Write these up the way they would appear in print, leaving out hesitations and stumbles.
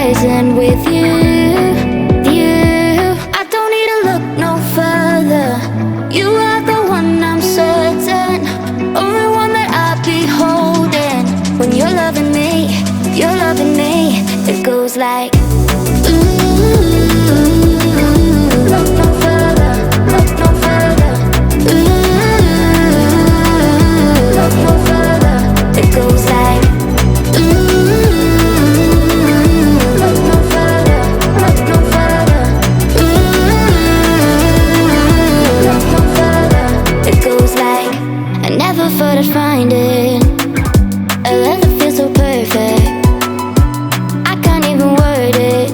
horizon with you. I don't need to look no further. You are the one, I'm certain. Only one that I'll be holding. When you're loving me, it goes like look no further, look no further. Look no further. It goes like look no further, look no further. Look no further. It goes like I never thought I'd find it. A love that feels so perfect. I can't even word it.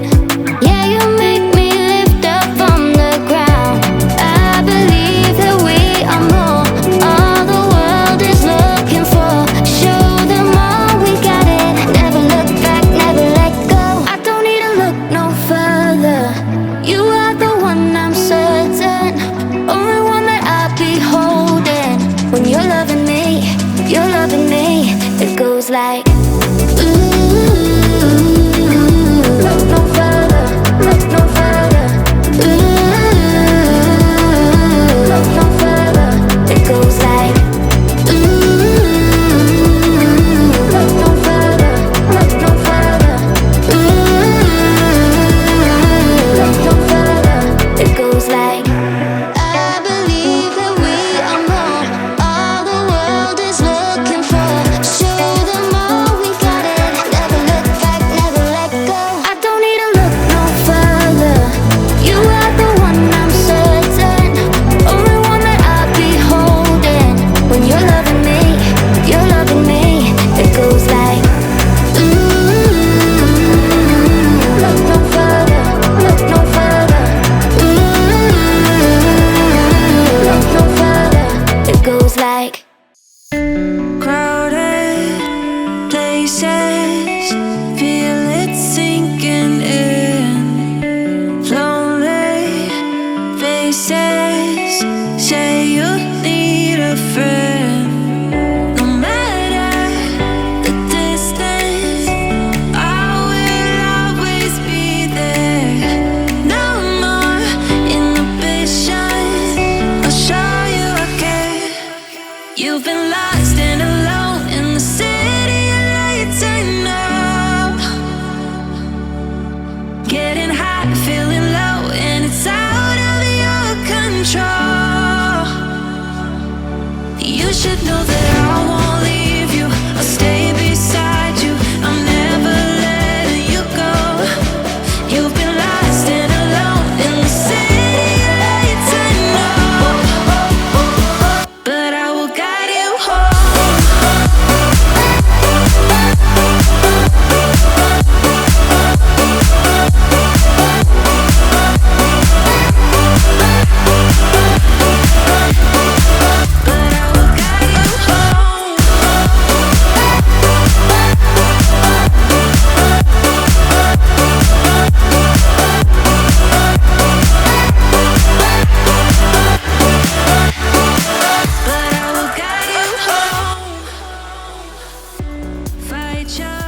Yeah, you make me lift up from the ground. I believe that we are more. All the world is looking for. Show them all we got it. Never look back, never let go. I don't need to look no further. You are the one, I'm certain. Only one that I'll be holding. When you're loving me, it goes like look no further, look no further. Look no further. It goes like look no further, look no further. Look no further. It goes like I believe that we are more. All the world is looking for. Show them all we got it. Never look back, never let go. I don't need to look no further. You are the one, I'm certain. Only one that I'll be holding. When you're loving me, it goes like look no further, look no further. Look no further. It goes like Crowded places, feel it sinking in. Lonely faces, say you need a friend. No matter the distance, I will always be there. No more inhibitions, I'll show you again. You've been lost and alone in the city of lights, I know. Getting high, feeling low, and it's out of your control. You should know that I won't leave you. I'll stay beside you. I'm never letting you go. You've been lost and alone in the city of lights, I know. But I will guide you home. But I will guide you home. But I will guide you home. Fight your